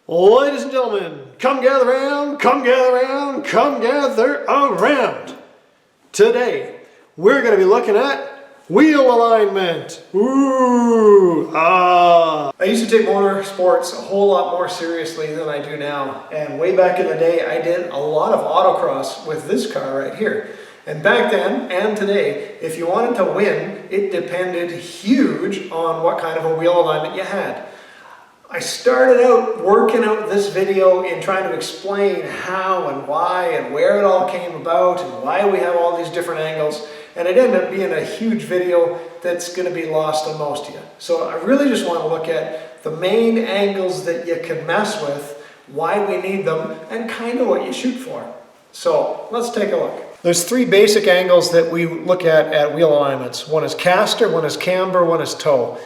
Ladies and gentlemen, come gather around, come gather around, come gather around. Today, we're going to be looking at wheel alignment. Ooh, ah. I used to take motorsports a whole lot more seriously than I do now. And way back in the day, I did a lot of autocross with this car right here. And back then and today, if you wanted to win, it depended huge on what kind of a wheel alignment you had. I started out working out this video in trying to explain how and why and where it all came about and why we have all these different angles, and it ended up being a huge video that's going to be lost on most of you. So I really just want to look at the main angles that you can mess with, why we need them, and kind of what you shoot for. So let's take a look. There's three basic angles that we look at wheel alignments. One is caster, one is camber, one is toe.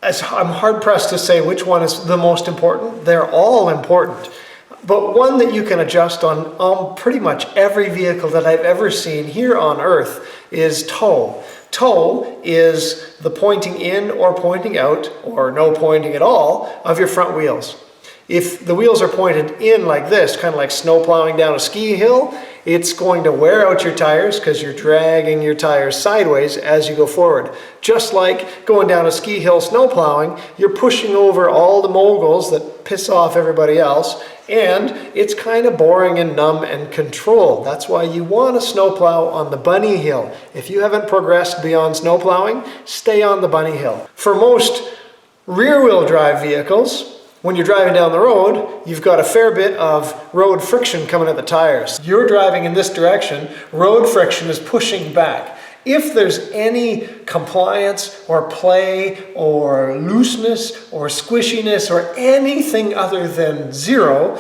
I'm hard pressed to say which one is the most important. They're all important. But one that you can adjust on pretty much every vehicle that I've ever seen here on Earth is toe. Toe is the pointing in or pointing out, or no pointing at all, of your front wheels. If the wheels are pointed in like this, kind of like snow plowing down a ski hill, it's going to wear out your tires because you're dragging your tires sideways as you go forward. Just like going down a ski hill snow plowing, you're pushing over all the moguls that piss off everybody else, and it's kind of boring and numb and controlled. That's why you want to snow plow on the bunny hill. If you haven't progressed beyond snow plowing, stay on the bunny hill. For most rear-wheel drive vehicles, when you're driving down the road, you've got a fair bit of road friction coming at the tires. You're driving in this direction, road friction is pushing back. If there's any compliance or play or looseness or squishiness or anything other than zero,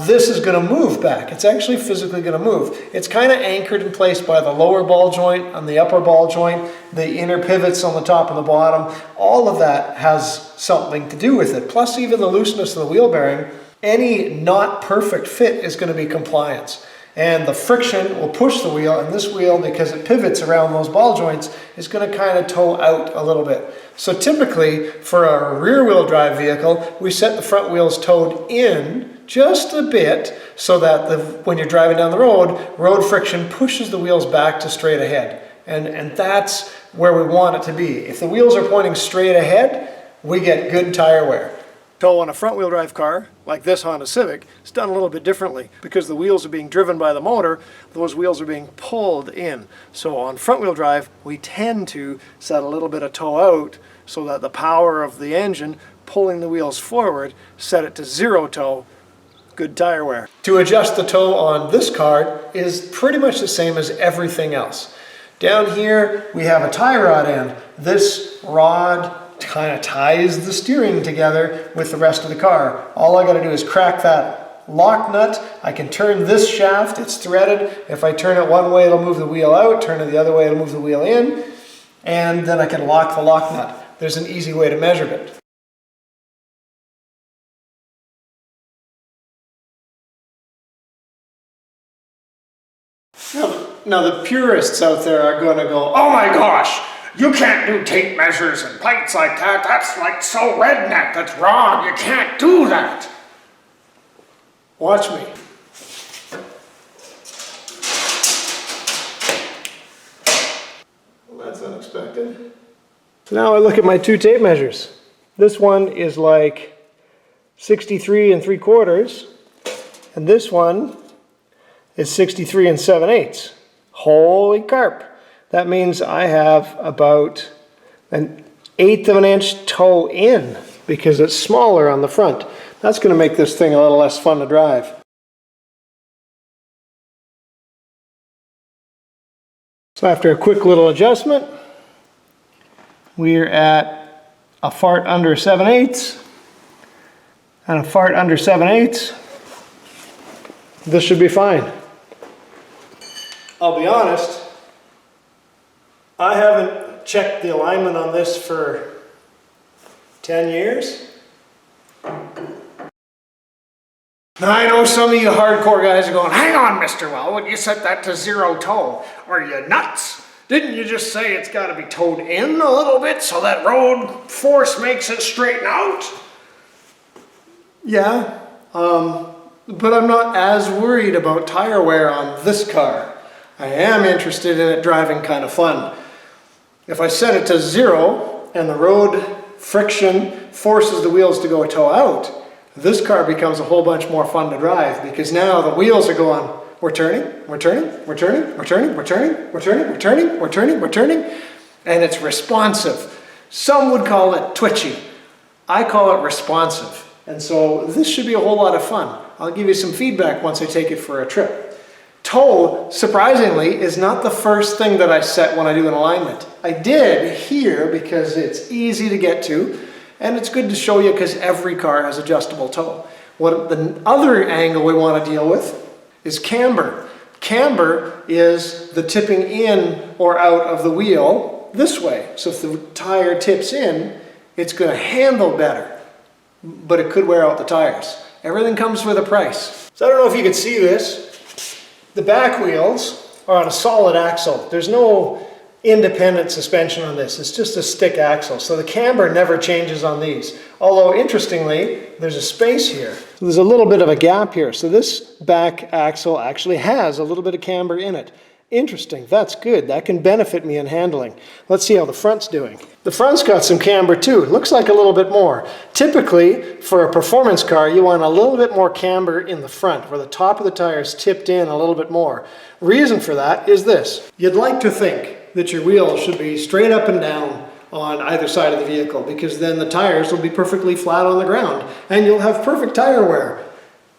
this is going to move back. It's actually physically going to move. It's kind of anchored in place by the lower ball joint and the upper ball joint, the inner pivots on the top and the bottom. All of that has something to do with it. Plus even the looseness of the wheel bearing. Any not perfect fit is going to be compliance. And the friction will push the wheel, and this wheel, because it pivots around those ball joints, is going to kind of toe out a little bit. So typically, for a rear-wheel drive vehicle, we set the front wheels towed in just a bit so that when you're driving down the road friction pushes the wheels back to straight ahead. And that's where we want it to be. If the wheels are pointing straight ahead, we get good tire wear. So on a front-wheel drive car, like this Honda Civic, it's done a little bit differently. Because the wheels are being driven by the motor, those wheels are being pulled in. So on front-wheel drive, we tend to set a little bit of toe out so that the power of the engine pulling the wheels forward, set it to zero toe, good tire wear. To adjust the toe on this car is pretty much the same as everything else. Down here, we have a tie rod end. This rod kind of ties the steering together with the rest of the car. All I got to do is crack that lock nut. I can turn this shaft, it's threaded. If I turn it one way, it'll move the wheel out. Turn it the other way, it'll move the wheel in. And then I can lock the lock nut. There's an easy way to measure it. Now the purists out there are going to go, oh my gosh, you can't do tape measures and plates like that. That's like so redneck. That's wrong. You can't do that. Watch me. Well, that's unexpected. So now I look at my two tape measures. This one is like 63 3/4, and this one is 63 7/8. Holy carp. That means I have about 1/8 of an inch toe in because it's smaller on the front. That's going to make this thing a little less fun to drive. So after a quick little adjustment, we're at a fart under 7/8 and a fart under 7/8. This should be fine. I'll be honest, I haven't checked the alignment on this for 10 years. Now I know some of you hardcore guys are going, hang on Mr. Well, when you set that to zero toe, are you nuts? Didn't you just say it's got to be towed in a little bit so that road force makes it straighten out? Yeah, but I'm not as worried about tire wear on this car. I am interested in it driving kind of fun. If I set it to 0 and the road friction forces the wheels to go toe out, this car becomes a whole bunch more fun to drive, because now the wheels are going, we're turning, we're turning, we're turning, we're turning, we're turning, we're turning, we're turning, we're turning, we're turning, and it's responsive. Some would call it twitchy. I call it responsive. And so this should be a whole lot of fun. I'll give you some feedback once I take it for a trip. Toe, surprisingly, is not the first thing that I set when I do an alignment. I did here because it's easy to get to, and it's good to show you because every car has adjustable toe. What the other angle we want to deal with is camber. Camber is the tipping in or out of the wheel this way. So if the tire tips in, it's going to handle better, but it could wear out the tires. Everything comes with a price. So I don't know if you can see this. The back wheels are on a solid axle. There's no independent suspension on this. It's just a stick axle. So the camber never changes on these. Although interestingly, there's a space here. So there's a little bit of a gap here. So this back axle actually has a little bit of camber in it. Interesting, that's good. That can benefit me in handling. Let's see how the front's doing. The front's got some camber too. It looks like a little bit more. Typically, for a performance car, you want a little bit more camber in the front, where the top of the tire is tipped in a little bit more. Reason for that is this. You'd like to think that your wheels should be straight up and down on either side of the vehicle, because then the tires will be perfectly flat on the ground and you'll have perfect tire wear.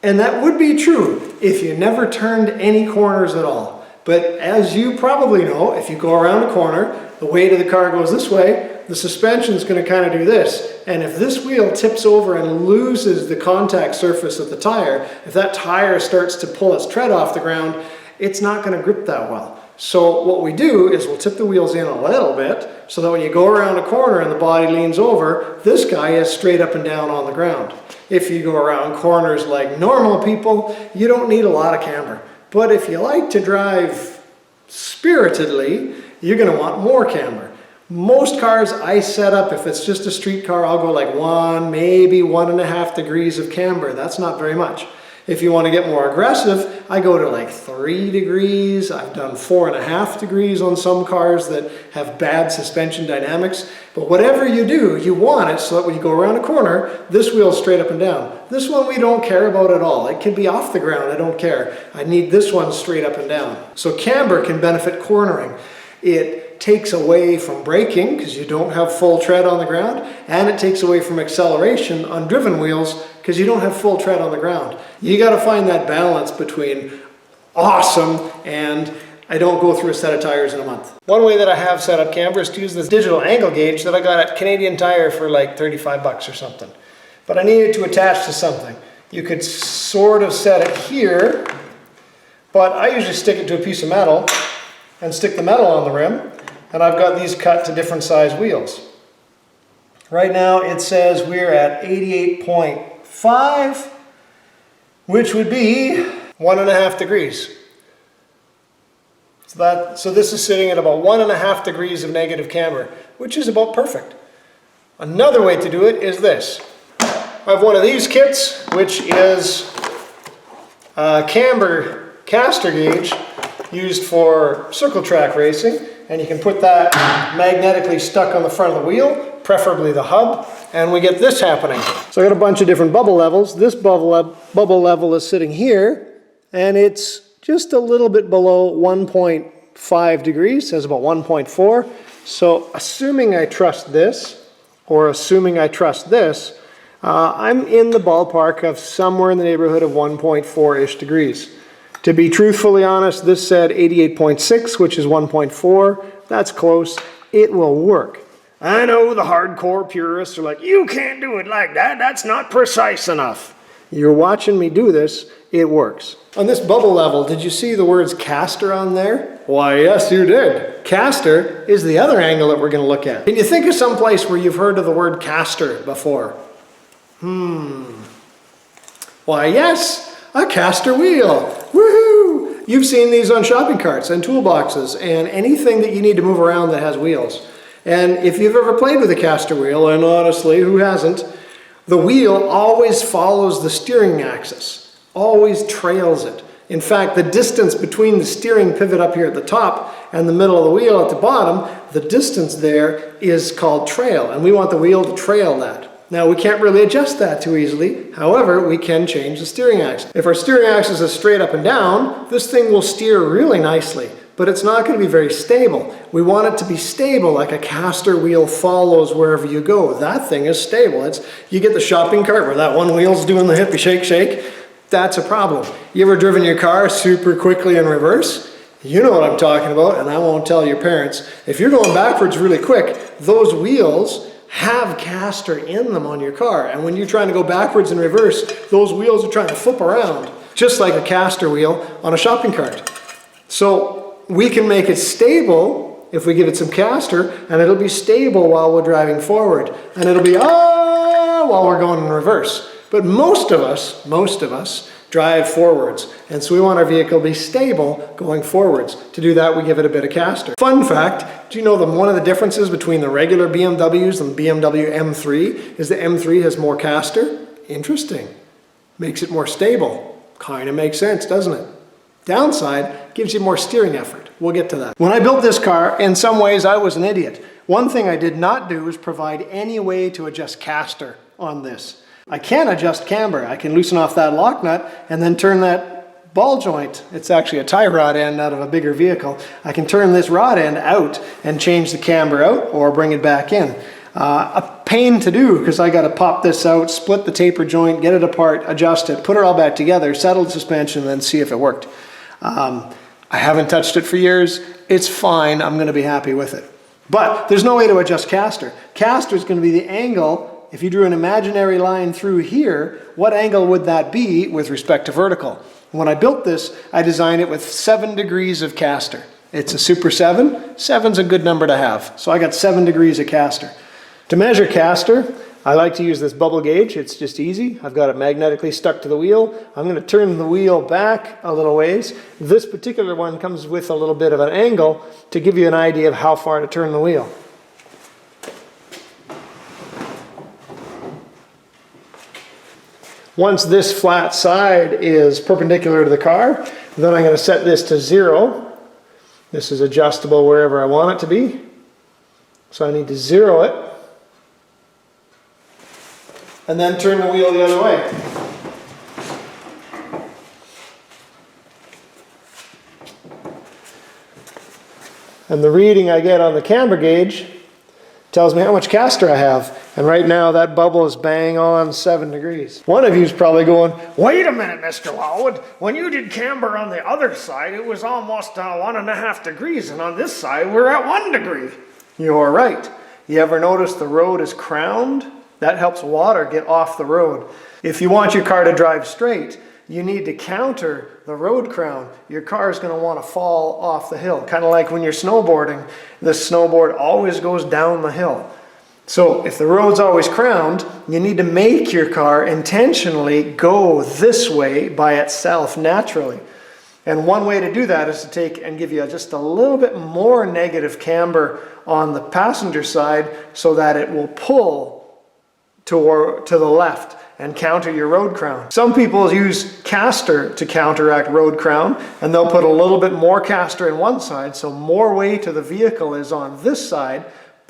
And that would be true if you never turned any corners at all. But as you probably know, if you go around a corner, the weight of the car goes this way, the suspension is going to kind of do this. And if this wheel tips over and loses the contact surface of the tire, if that tire starts to pull its tread off the ground, it's not going to grip that well. So what we do is we'll tip the wheels in a little bit so that when you go around a corner and the body leans over, this guy is straight up and down on the ground. If you go around corners like normal people, you don't need a lot of camber. But if you like to drive spiritedly, you're going to want more camber. Most cars I set up, if it's just a street car, I'll go like 1, maybe 1.5 degrees of camber. That's not very much. If you want to get more aggressive, I go to like 3 degrees. I've done 4.5 degrees on some cars that have bad suspension dynamics. But whatever you do, you want it so that when you go around a corner, this wheel's straight up and down. This one we don't care about at all. It can be off the ground, I don't care. I need this one straight up and down. So camber can benefit cornering. It takes away from braking because you don't have full tread on the ground, and it takes away from acceleration on driven wheels because you don't have full tread on the ground. You got to find that balance between awesome and I don't go through a set of tires in a month. One way that I have set up camber is to use this digital angle gauge that I got at Canadian Tire for like 35 bucks or something. But I needed to attach to something. You could sort of set it here, but I usually stick it to a piece of metal and stick the metal on the rim, and I've got these cut to different size wheels. Right now it says we're at 88.5, which would be 1.5 degrees. So this is sitting at about 1.5 degrees of negative camber, which is about perfect. Another way to do it is this. I have one of these kits, which is a camber caster gauge used for circle track racing, and you can put that magnetically stuck on the front of the wheel, preferably the hub, and we get this happening. So I got a bunch of different bubble levels. This bubble level is sitting here, and it's just a little bit below 1.5 degrees, it says about 1.4. So assuming I trust this, or assuming I trust this, I'm in the ballpark of somewhere in the neighborhood of 1.4-ish degrees. To be truthfully honest, this said 88.6, which is 1.4. That's close. It will work. I know the hardcore purists are like, you can't do it like that. That's not precise enough. You're watching me do this. It works. On this bubble level, did you see the words caster on there? Why, yes, you did. Caster is the other angle that we're going to look at. Can you think of some place where you've heard of the word caster before? Why, yes, a caster wheel. Woohoo! You've seen these on shopping carts and toolboxes and anything that you need to move around that has wheels. And if you've ever played with a caster wheel, and honestly, who hasn't, The wheel always follows the steering axis, always trails it. In fact, the distance between the steering pivot up here at the top and the middle of the wheel at the bottom, the distance there is called trail, and we want the wheel to trail that. Now, we can't really adjust that too easily. However, we can change the steering axis. If our steering axis is straight up and down, this thing will steer really nicely, but it's not going to be very stable. We want it to be stable, like a caster wheel follows wherever you go. That thing is stable. You get the shopping cart where that one wheel's doing the hippie shake shake. That's a problem. You ever driven your car super quickly in reverse? You know what I'm talking about, and I won't tell your parents. If you're going backwards really quick, those wheels have caster in them on your car. And when you're trying to go backwards and reverse, those wheels are trying to flip around, just like a caster wheel on a shopping cart. So we can make it stable if we give it some caster, and it'll be stable while we're driving forward. And it'll be while we're going in reverse. But most of us drive forwards. And so we want our vehicle to be stable going forwards. To do that, we give it a bit of caster. Fun fact, do you know that one of the differences between the regular BMWs and the BMW M3 is the M3 has more caster? Interesting. Makes it more stable. Kind of makes sense, doesn't it? Downside, gives you more steering effort. We'll get to that. When I built this car, in some ways I was an idiot. One thing I did not do is provide any way to adjust caster on this. I can adjust camber. I can loosen off that lock nut and then turn that ball joint. It's actually a tie rod end out of a bigger vehicle. I can turn this rod end out and change the camber out or bring it back in. A pain to do because I got to pop this out, split the taper joint, get it apart, adjust it, put it all back together, settle the suspension, and then see if it worked. I haven't touched it for years. It's fine. I'm going to be happy with it. But there's no way to adjust caster. Caster is going to be the angle. If you drew an imaginary line through here, what angle would that be with respect to vertical? When I built this, I designed it with 7 degrees of caster. It's a Super 7. 7's a good number to have. So I got 7 degrees of caster. To measure caster, I like to use this bubble gauge. It's just easy. I've got it magnetically stuck to the wheel. I'm going to turn the wheel back a little ways. This particular one comes with a little bit of an angle to give you an idea of how far to turn the wheel. Once this flat side is perpendicular to the car, then I'm going to set this to 0. This is adjustable wherever I want it to be. So I need to 0 it. And then turn the wheel the other way. And the reading I get on the camber gauge tells me how much caster I have. And right now that bubble is bang on 7 degrees. One of you is probably going, wait a minute, Mr. Wildwood. When you did camber on the other side, it was almost 1.5 degrees. And on this side, we're at 1 degree. You're right. You ever notice the road is crowned? That helps water get off the road. If you want your car to drive straight, you need to counter the road crown. Your car is going to want to fall off the hill. Kind of like when you're snowboarding, the snowboard always goes down the hill. So if the road's always crowned, you need to make your car intentionally go this way by itself naturally. And one way to do that is to take and give you just a little bit more negative camber on the passenger side so that it will pull to the left and counter your road crown. Some people use caster to counteract road crown, and they'll put a little bit more caster in one side, so more weight of the vehicle is on this side,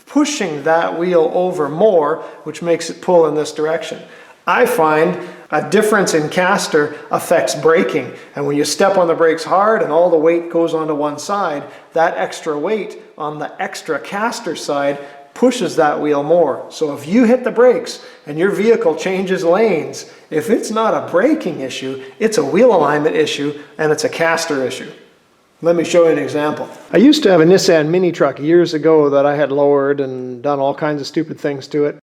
pushing that wheel over more, which makes it pull in this direction. I find a difference in caster affects braking, and when you step on the brakes hard and all the weight goes onto one side, that extra weight on the extra caster side pushes that wheel more. So if you hit the brakes and your vehicle changes lanes, if it's not a braking issue, it's a wheel alignment issue and it's a caster issue. Let me show you an example. I used to have a Nissan mini truck years ago that I had lowered and done all kinds of stupid things to it.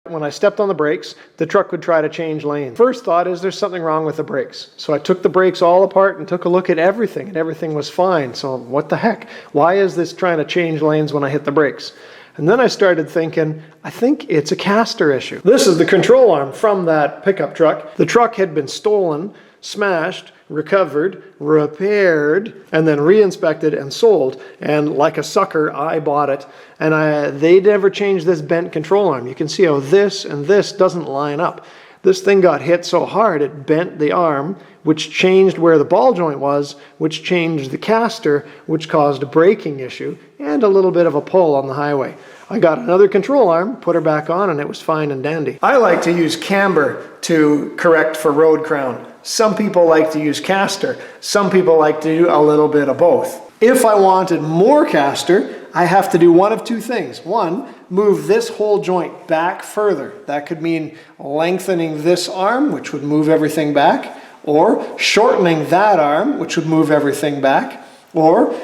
When I stepped on the brakes, the truck would try to change lanes. First thought is there's something wrong with the brakes. So I took the brakes all apart and took a look at everything, and everything was fine. So what the heck? Why is this trying to change lanes when I hit the brakes? And then I started thinking, I think it's a caster issue. This is the control arm from that pickup truck. The truck had been stolen, smashed, recovered, repaired, and then re-inspected and sold. And like a sucker, I bought it. And they never changed this bent control arm. You can see how this and this doesn't line up. This thing got hit so hard it bent the arm, which changed where the ball joint was, which changed the caster, which caused a braking issue and a little bit of a pull on the highway. I got another control arm, put her back on, and it was fine and dandy. I like to use camber to correct for road crown. Some people like to use caster. Some people like to do a little bit of both. If I wanted more caster, I have to do one of two things. One, move this whole joint back further. That could mean lengthening this arm, which would move everything back, or shortening that arm, which would move everything back, or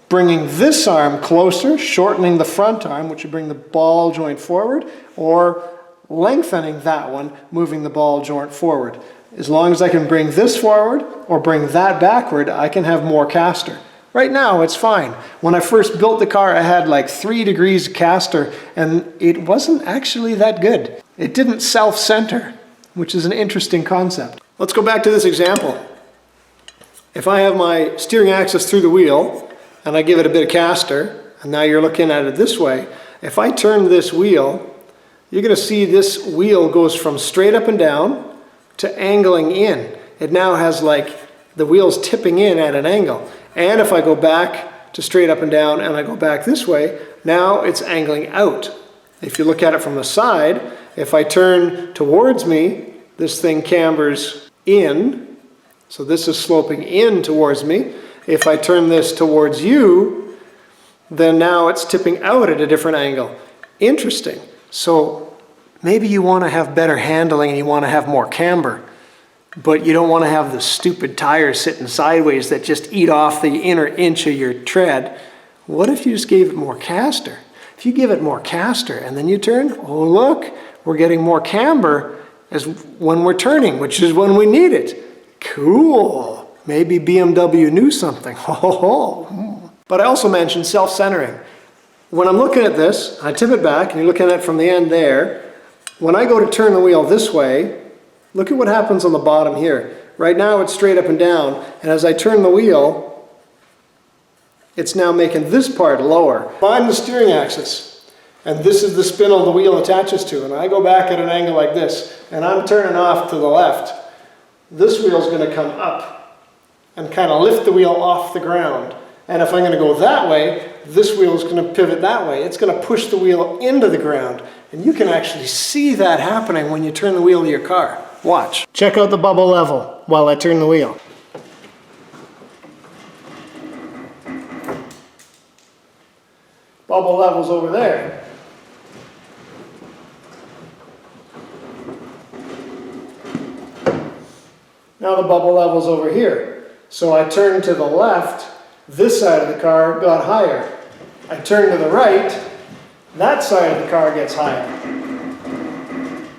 bringing this arm closer, shortening the front arm, which would bring the ball joint forward, or lengthening that one, moving the ball joint forward. As long as I can bring this forward or bring that backward, I can have more caster. Right now, it's fine. When I first built the car, I had like 3 degrees of caster, and it wasn't actually that good. It didn't self-center, which is an interesting concept. Let's go back to this example. If I have my steering axis through the wheel, and I give it a bit of caster, and now you're looking at it this way, if I turn this wheel, you're going to see this wheel goes from straight up and down to angling in. It now has like the wheel's tipping in at an angle. And if I go back to straight up and down and I go back this way, now it's angling out. If you look at it from the side, if I turn towards me, this thing cambers in. So this is sloping in towards me. If I turn this towards you, then now it's tipping out at a different angle. Interesting. So maybe you want to have better handling and you want to have more camber, but you don't want to have the stupid tires sitting sideways that just eat off the inner inch of your tread. What if you just gave it more caster? If you give it more caster and then you turn, oh look, we're getting more camber as when we're turning, which is when we need it. Cool. Maybe BMW knew something. But I also mentioned self-centering. When I'm looking at this, I tip it back and you're looking at it from the end there. When I go to turn the wheel this way, look at what happens on the bottom here. Right now it's straight up and down, and as I turn the wheel, it's now making this part lower. Find the steering axis, and this is the spindle the wheel attaches to, and I go back at an angle like this, and I'm turning off to the left. This wheel's going to come up and kind of lift the wheel off the ground. And if I'm going to go that way, this wheel is going to pivot that way. It's going to push the wheel into the ground. And you can actually see that happening when you turn the wheel of your car. Watch. Check out the bubble level while I turn the wheel. Bubble level's over there. Now the bubble level's over here. So I turn to the left, this side of the car got higher. I turn to the right, that side of the car gets higher.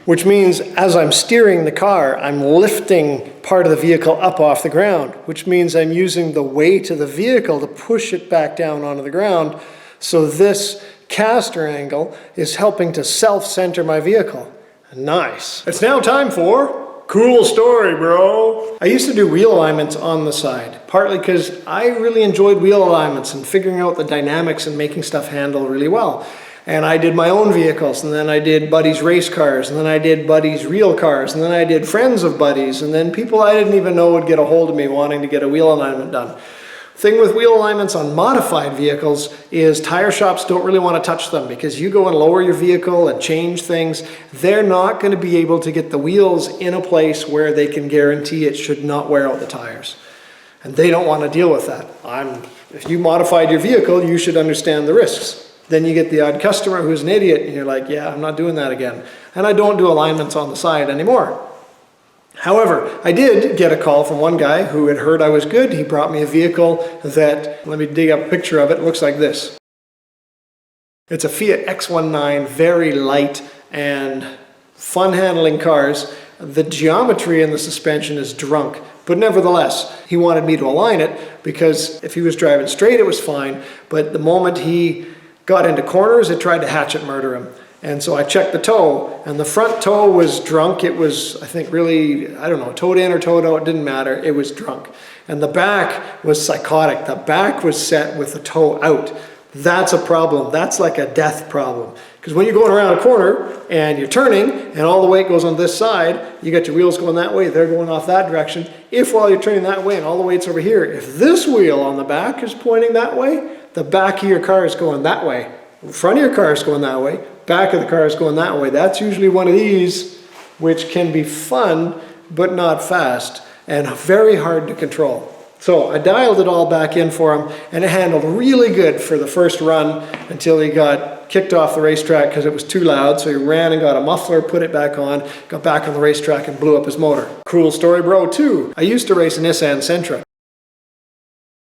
Which means as I'm steering the car, I'm lifting part of the vehicle up off the ground, which means I'm using the weight of the vehicle to push it back down onto the ground. So this caster angle is helping to self-center my vehicle. Nice. It's now time for cool story, bro. I used to do wheel alignments on the side, partly because I really enjoyed wheel alignments and figuring out the dynamics and making stuff handle really well. And I did my own vehicles, and then I did buddies' race cars, and then I did buddies' real cars, and then I did friends of buddies, and then people I didn't even know would get a hold of me wanting to get a wheel alignment done. Thing with wheel alignments on modified vehicles is tire shops don't really want to touch them because you go and lower your vehicle and change things. They're not going to be able to get the wheels in a place where they can guarantee it should not wear out the tires. And they don't want to deal with that. If you modified your vehicle, you should understand the risks. Then you get the odd customer who's an idiot and you're like, yeah, I'm not doing that again. And I don't do alignments on the side anymore. However, I did get a call from one guy who had heard I was good. He brought me a vehicle that, let me dig up a picture of it, looks like this. It's a Fiat X19, very light and fun handling cars. The geometry in the suspension is drunk, but nevertheless, he wanted me to align it because if he was driving straight, it was fine. But the moment he got into corners, it tried to hatchet murder him. And so I checked the toe, and the front toe was drunk. It was, I think, really, I don't know, toed in or toed out, it didn't matter. It was drunk. And the back was psychotic. The back was set with the toe out. That's a problem. That's like a death problem. Because when you're going around a corner and you're turning and all the weight goes on this side, you got your wheels going that way, they're going off that direction. If while you're turning that way and all the weight's over here, if this wheel on the back is pointing that way, the back of your car is going that way. The front of your car is going that way, back of the car is going that way. That's usually one of these, which can be fun, but not fast and very hard to control. So I dialed it all back in for him, and it handled really good for the first run until he got kicked off the racetrack because it was too loud. So he ran and got a muffler, put it back on, got back on the racetrack and blew up his motor. Cool story, bro, too. I used to race a Nissan Sentra.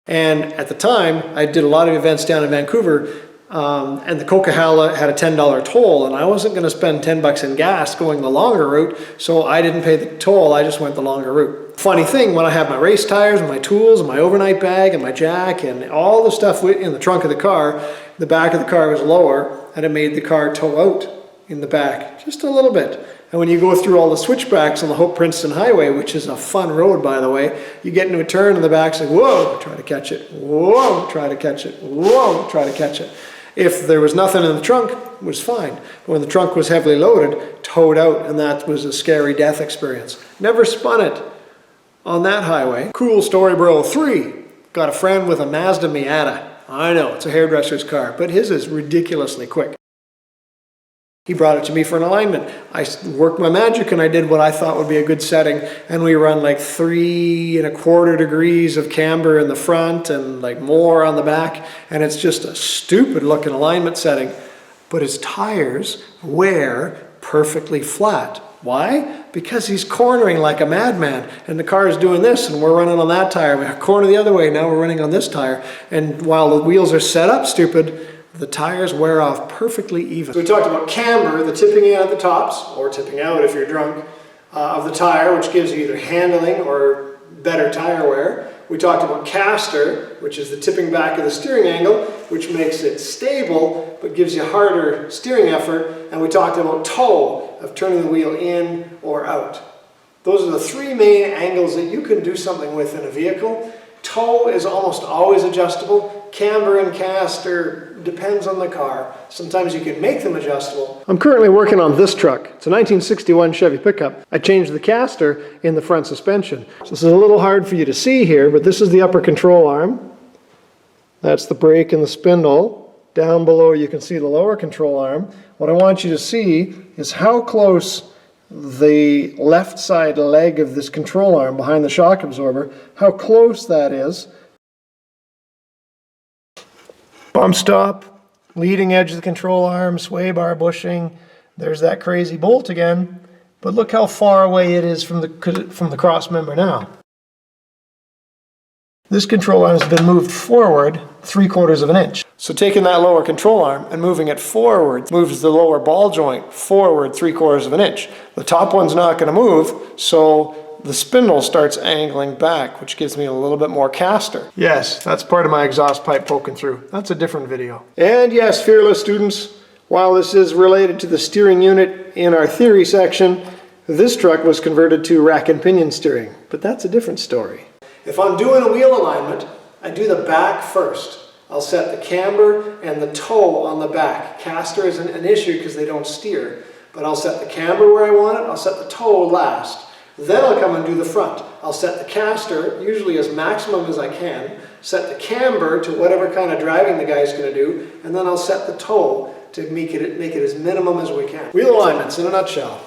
And at the time, I did a lot of events down in Vancouver, and the Coquihalla had a $10 toll, and I wasn't going to spend $10 in gas going the longer route, so I didn't pay the toll, I just went the longer route. Funny thing, when I had my race tires and my tools and my overnight bag and my jack and all the stuff in the trunk of the car, the back of the car was lower, and it made the car tow out in the back just a little bit. And when you go through all the switchbacks on the Hope Princeton Highway, which is a fun road, by the way, you get into a turn and the back's like, whoa, try to catch it, whoa, try to catch it, whoa, try to catch it. If there was nothing in the trunk, it was fine. But when the trunk was heavily loaded, towed out, and that was a scary death experience. Never spun it on that highway. Cool story, bro. 3. Got a friend with a Mazda Miata. I know, it's a hairdresser's car, but his is ridiculously quick. He brought it to me for an alignment. I worked my magic and I did what I thought would be a good setting, and we run like 3 1/4 degrees of camber in the front and like more on the back, and it's just a stupid looking alignment setting, but his tires wear perfectly flat. Why? Because he's cornering like a madman, and the car is doing this and we're running on that tire. We corner the other way, now we're running on this tire, and while the wheels are set up stupid, the tires wear off perfectly even. So we talked about camber, the tipping in at the tops, or tipping out if you're drunk, of the tire, which gives you either handling or better tire wear. We talked about caster, which is the tipping back of the steering angle, which makes it stable, but gives you harder steering effort. And we talked about toe, of turning the wheel in or out. Those are the 3 main angles that you can do something with in a vehicle. Toe is almost always adjustable. Camber and caster depends on the car. Sometimes you can make them adjustable. I'm currently working on this truck. It's a 1961 Chevy pickup. I changed the caster in the front suspension. So this is a little hard for you to see here, but this is the upper control arm. That's the brake and the spindle. Down below you can see the lower control arm. What I want you to see is how close the left side leg of this control arm behind the shock absorber, how close that is. Bump stop, leading edge of the control arm, sway bar bushing. There's that crazy bolt again. But look how far away it is from the cross member now. This control arm has been moved forward 3/4 of an inch. So taking that lower control arm and moving it forward moves the lower ball joint forward 3/4 of an inch. The top one's not going to move, so the spindle starts angling back, which gives me a little bit more caster. Yes, that's part of my exhaust pipe poking through. That's a different video. And yes, fearless students, while this is related to the steering unit in our theory section, this truck was converted to rack and pinion steering, but that's a different story. If I'm doing a wheel alignment, I do the back first. I'll set the camber and the toe on the back. Caster isn't an issue because they don't steer, but I'll set the camber where I want it, I'll set the toe last. Then I'll come and do the front. I'll set the caster, usually as maximum as I can, set the camber to whatever kind of driving the guy's going to do, and then I'll set the toe to make it as minimum as we can. Wheel alignments in a nutshell.